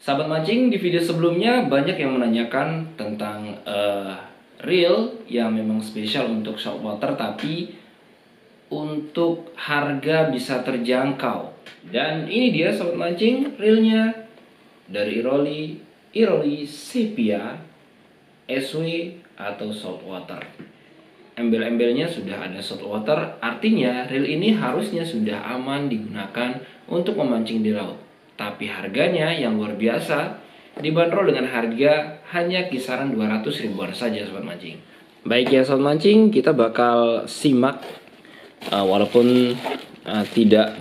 Sahabat mancing, di video sebelumnya banyak yang menanyakan tentang reel yang memang spesial untuk saltwater tapi untuk harga bisa terjangkau. Dan ini dia sahabat mancing, reelnya dari Iroli Sepia SW atau saltwater. Embel-embelnya sudah ada saltwater, artinya reel ini harusnya sudah aman digunakan untuk memancing di laut. Tapi harganya yang luar biasa, dibanderol dengan harga hanya kisaran 200 ribuan saja sobat mancing. Baik ya sobat mancing, kita bakal simak walaupun tidak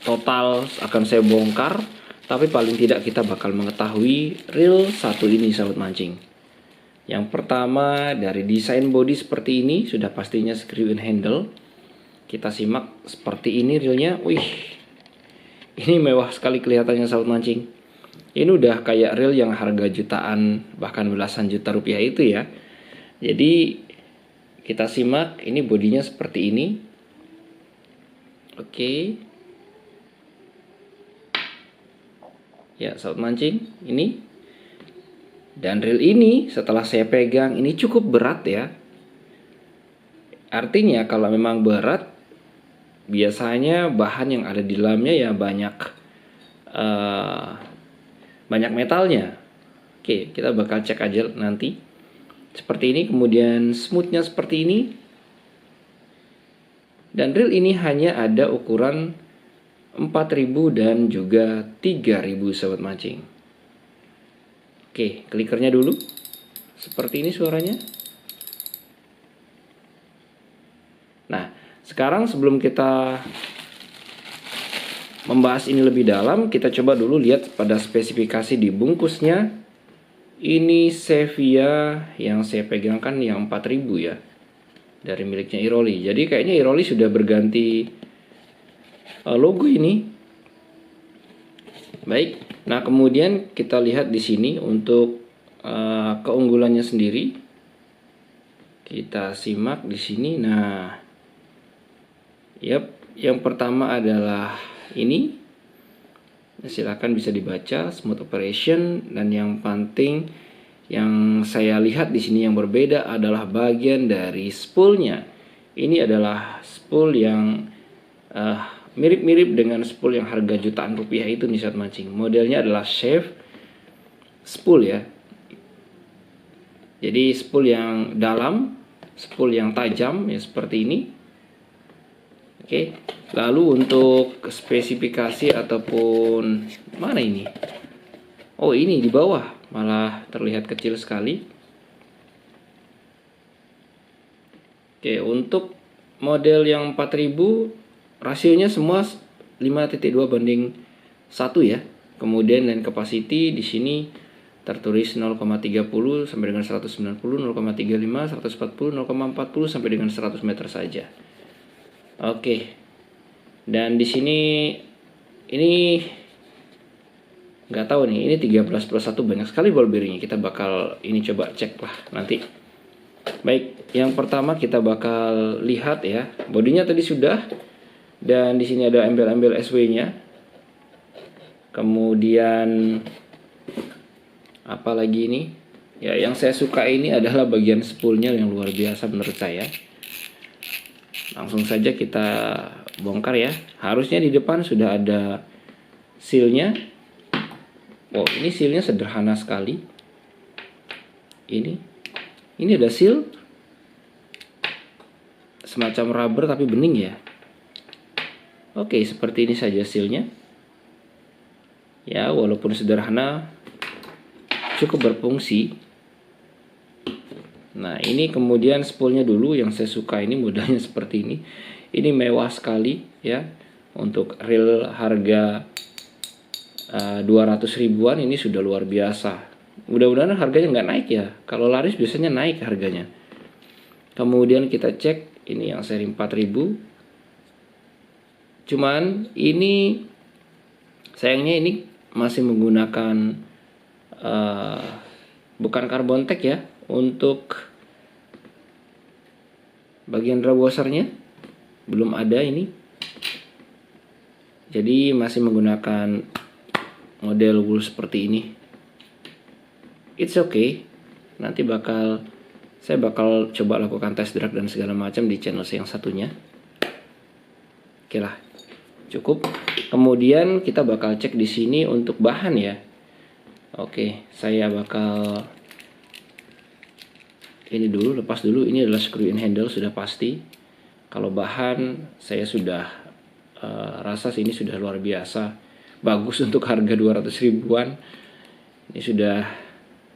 total akan saya bongkar, tapi paling tidak kita bakal mengetahui reel satu ini sobat mancing. Yang pertama dari desain body seperti ini, sudah pastinya screw in handle. Kita simak seperti ini reelnya. Wih, ini mewah sekali kelihatannya sahabat mancing. Ini udah kayak reel yang harga jutaan bahkan belasan juta rupiah itu ya. Jadi kita simak, ini bodinya seperti ini. Oke. Ya sahabat mancing, ini. Dan reel ini setelah saya pegang ini cukup berat ya. Artinya kalau memang berat, biasanya bahan yang ada di dalamnya ya banyak metalnya. Oke, kita bakal cek aja nanti. Seperti ini, kemudian smoothnya seperti ini. Dan reel ini hanya ada ukuran 4000 dan juga 3000 sahabat mancing. Oke, klikernya dulu. Seperti ini suaranya. Nah, sekarang sebelum kita membahas ini lebih dalam, kita coba dulu lihat pada spesifikasi di bungkusnya. Ini Sevia yang saya pegangkan yang 4000 ya. Dari miliknya Iroli. Jadi kayaknya Iroli sudah berganti logo ini. Baik. Nah, kemudian kita lihat di sini untuk keunggulannya sendiri. Kita simak di sini. Nah, yang pertama adalah ini. Silakan bisa dibaca smooth operation, dan yang penting yang saya lihat di sini yang berbeda adalah bagian dari spoolnya. Ini adalah spool yang mirip-mirip dengan spool yang harga jutaan rupiah itu nih saat mancing. Modelnya adalah Chef spool ya. Jadi spool yang dalam, spool yang tajam ya seperti ini. Oke. Lalu untuk spesifikasi ataupun mana ini? Oh, ini di bawah malah terlihat kecil sekali. Oke, untuk model yang 4000 rasionya semua 5.2 banding 1 ya. Kemudian land capacity di sini tertulis 0,30 sampai dengan 190, 0,35, 140, 0,40 sampai dengan 100 meter saja. Oke. Dan di sini ini nggak tahu nih, ini 13+1 banyak sekali ball bearingnya. Kita bakal ini coba cek lah nanti. Baik, yang pertama kita bakal lihat ya. Bodinya tadi sudah. Dan di sini ada embel-embel SW-nya. Kemudian apa lagi ini? Ya, yang saya suka ini adalah bagian spoolnya yang luar biasa menurut saya. Langsung saja kita bongkar ya. Harusnya di depan sudah ada sealnya. Oh, ini sealnya sederhana sekali. Ini ada seal semacam rubber tapi bening ya. Oke, seperti ini saja sealnya. Ya, walaupun sederhana cukup berfungsi. Nah, ini kemudian spoolnya dulu yang saya suka, ini modelnya seperti ini. Ini mewah sekali ya. Untuk reel harga 200 ribuan ini sudah luar biasa. Mudah-mudahan harganya nggak naik ya. Kalau laris biasanya naik harganya. Kemudian kita cek ini yang seri 4000. Cuman ini sayangnya ini masih menggunakan bukan carbon tech ya. Untuk bagian washernya belum ada ini. Jadi masih menggunakan model wool seperti ini. It's okay. Nanti saya bakal coba lakukan test drag dan segala macam di channel yang satunya. Oke lah, cukup. Kemudian kita bakal cek di sini untuk bahan ya. Oke, saya bakal ini dulu, lepas dulu. Ini adalah screw in handle sudah pasti. Kalau bahan saya sudah rasa sini sudah luar biasa bagus untuk harga 200 ribuan. Ini sudah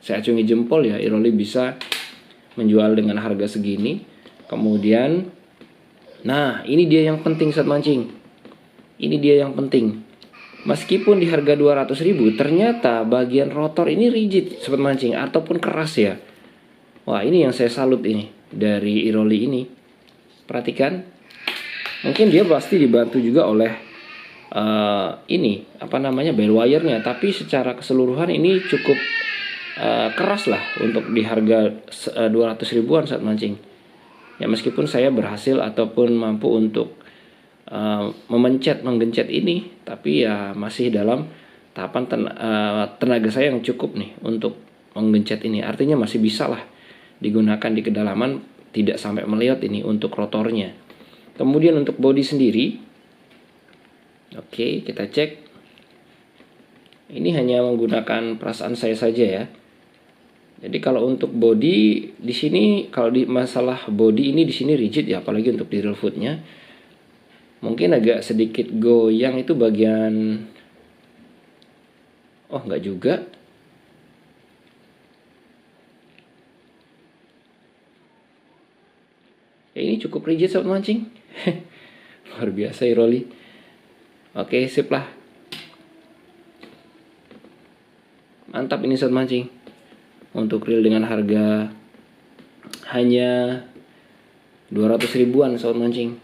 saya acungi jempol ya, Iroli bisa menjual dengan harga segini. Kemudian, nah ini dia yang penting saat mancing. Ini dia yang penting. Meskipun di harga 200 ribu, ternyata bagian rotor ini rigid sobat mancing ataupun keras ya. Wah, ini yang saya salut ini dari Iroli ini. Perhatikan, mungkin dia pasti dibantu juga oleh ini apa namanya bell wire-nya, tapi secara keseluruhan ini cukup keras lah untuk di harga 200 ribuan saat mancing. Ya meskipun saya berhasil ataupun mampu untuk menggencet ini, tapi ya masih dalam tahapan tenaga saya yang cukup nih untuk menggencet ini. Artinya masih bisa lah digunakan di kedalaman, tidak sampai meliot ini untuk rotornya. Kemudian untuk bodi sendiri, oke, kita cek. Ini hanya menggunakan perasaan saya saja ya. Jadi kalau untuk bodi di sini, kalau di masalah bodi ini di sini rigid ya, apalagi untuk di real footnya. Mungkin agak sedikit goyang itu bagian. Oh, enggak juga. Ya, ini cukup rigid sobat mancing. Luar biasa Iroli. Oke, sip lah. Mantap ini sobat mancing. Untuk reel dengan harga hanya 200 ribuan sobat mancing.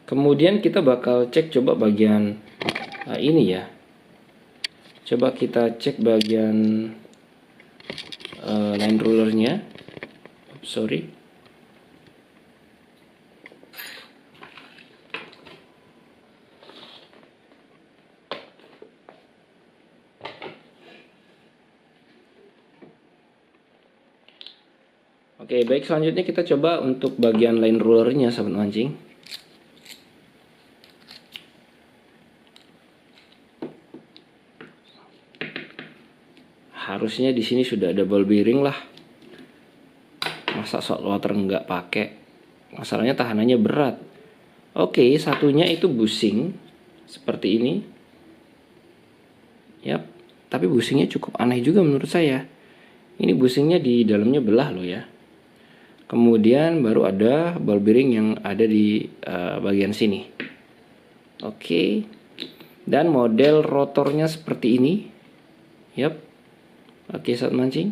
Kemudian kita bakal cek coba bagian ini ya. Coba kita cek bagian line rulernya. Sorry. Oke, baik, selanjutnya kita coba untuk bagian line rulernya sahabat mancing. Harusnya di sini sudah ada ball bearing lah. Masa saltwater nggak pakai? Masalahnya tahanannya berat. Oke, satunya itu busing seperti ini. Yap, tapi busingnya cukup aneh juga menurut saya. Ini busingnya di dalamnya belah loh ya. Kemudian baru ada ball bearing yang ada di bagian sini. Oke. Dan model rotornya seperti ini. Yap. Oke, saat mancing.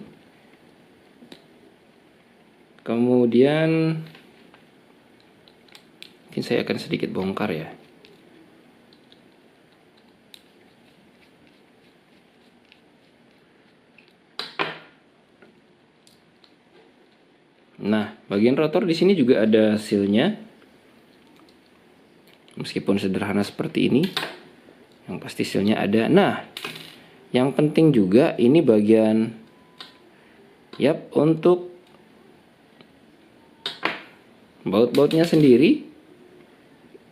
Kemudian mungkin saya akan sedikit bongkar ya. Nah, bagian rotor di sini juga ada sealnya. Meskipun sederhana seperti ini, yang pasti sealnya ada. Nah, yang penting juga ini bagian untuk baut-bautnya sendiri.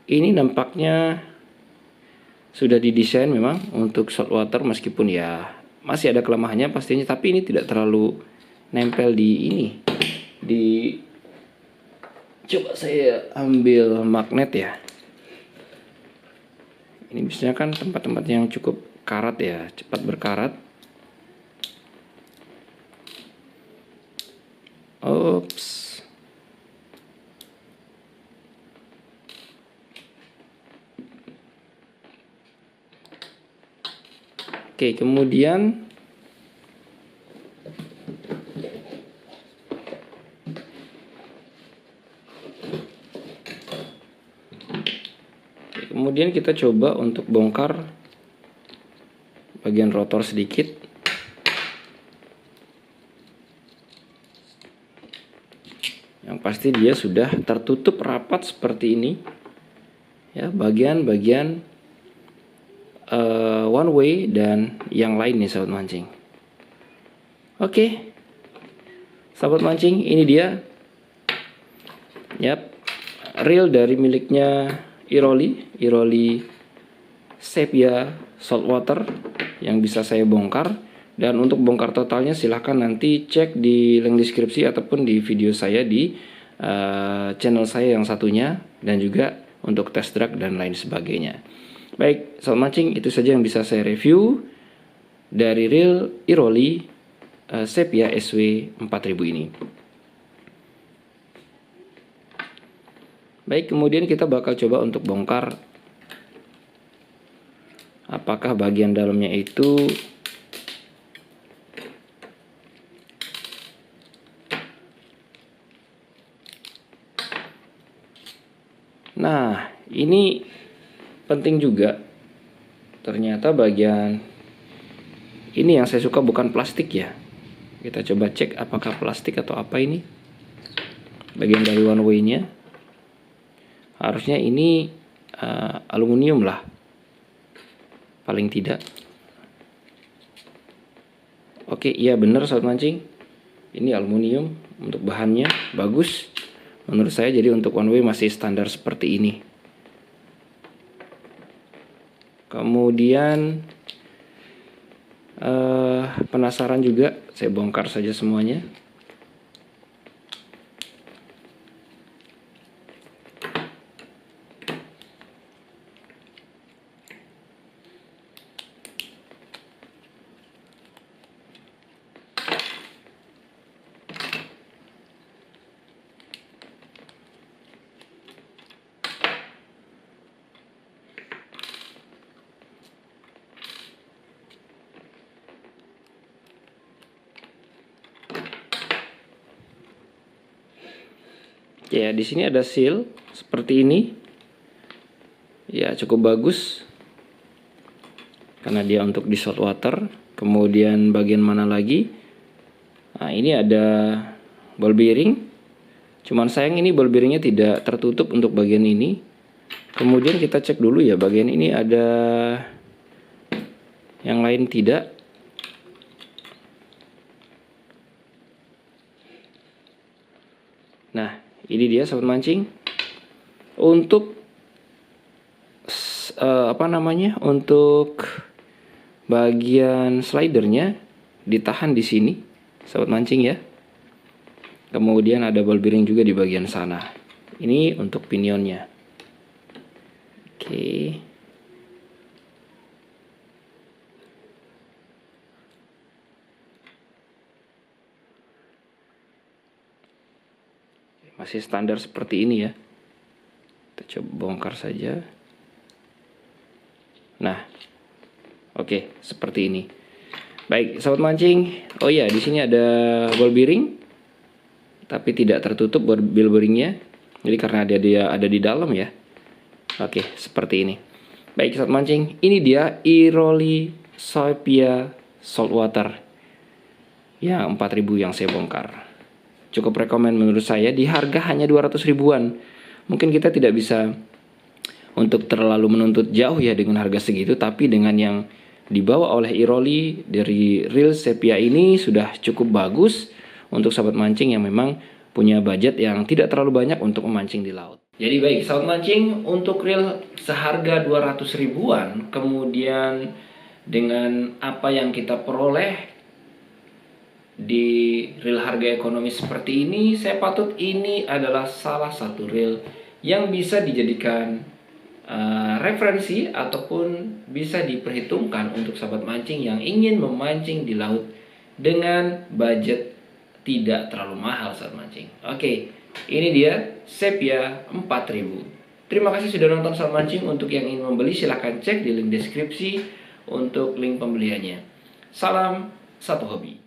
Ini nampaknya sudah didesain memang untuk saltwater, meskipun ya masih ada kelemahannya pastinya, tapi ini tidak terlalu nempel di ini. Coba saya ambil magnet ya. Ini biasanya kan tempat-tempat yang cukup karat ya, cepat berkarat. Ops. Oke, kemudian kita coba untuk bongkar bagian rotor sedikit. pasti dia sudah tertutup rapat seperti ini ya, bagian-bagian one way dan yang lain nih sahabat mancing. Oke, sahabat mancing, ini dia yap, reel dari miliknya Iroli Sepia Saltwater yang bisa saya bongkar. Dan untuk bongkar totalnya silahkan nanti cek di link deskripsi ataupun di video saya di channel saya yang satunya, dan juga untuk test drag dan lain sebagainya. Baik, sahabat mancing, itu saja yang bisa saya review dari reel Iroli Sepia SW 4000 ini. Baik, kemudian kita bakal coba untuk bongkar apakah bagian dalamnya itu nah, ini penting juga. Ternyata bagian ini yang saya suka bukan plastik ya. Kita coba cek apakah plastik atau apa ini. Bagian dari one way-nya. Harusnya ini aluminium lah. Paling tidak. Oke, iya benar sahabat mancing. Ini aluminium untuk bahannya bagus. Menurut saya, jadi untuk one way masih standar seperti ini. Kemudian penasaran juga, saya bongkar saja semuanya. Ya, di sini ada seal seperti ini. Ya, cukup bagus. Karena dia untuk di saltwater. Kemudian bagian mana lagi? Nah, ini ada ball bearing. Cuman sayang ini ball bearingnya tidak tertutup untuk bagian ini. Kemudian kita cek dulu ya, bagian ini ada yang lain tidak. Nah, ini dia sahabat mancing. Untuk untuk bagian slidernya ditahan di sini sahabat mancing ya. Kemudian ada ball bearing juga di bagian sana. Ini untuk pinionnya. Oke. Masih standar seperti ini ya. Kita coba bongkar saja. Nah, oke, seperti ini. Baik, sahabat mancing. Oh ya, di sini ada ball bearing, tapi tidak tertutup ball bearingnya. Jadi karena dia ada di dalam ya. Oke, seperti ini. Baik, sahabat mancing. Ini dia Iroli Sepia Saltwater yang 4000 yang saya bongkar. Cukup rekomen menurut saya, di harga hanya 200 ribuan. Mungkin kita tidak bisa untuk terlalu menuntut jauh ya dengan harga segitu, tapi dengan yang dibawa oleh Iroli dari reel Sepia ini sudah cukup bagus untuk sahabat mancing yang memang punya budget yang tidak terlalu banyak untuk memancing di laut. Jadi baik sahabat mancing, untuk reel seharga 200 ribuan, kemudian dengan apa yang kita peroleh di reel harga ekonomis seperti ini, saya patut ini adalah salah satu reel yang bisa dijadikan referensi ataupun bisa diperhitungkan untuk sahabat mancing yang ingin memancing di laut dengan budget tidak terlalu mahal sahabat mancing. Oke, ini dia Sepia 4000. Terima kasih sudah nonton sahabat mancing. Untuk yang ingin membeli silahkan cek di link deskripsi untuk link pembeliannya. Salam satu hobi.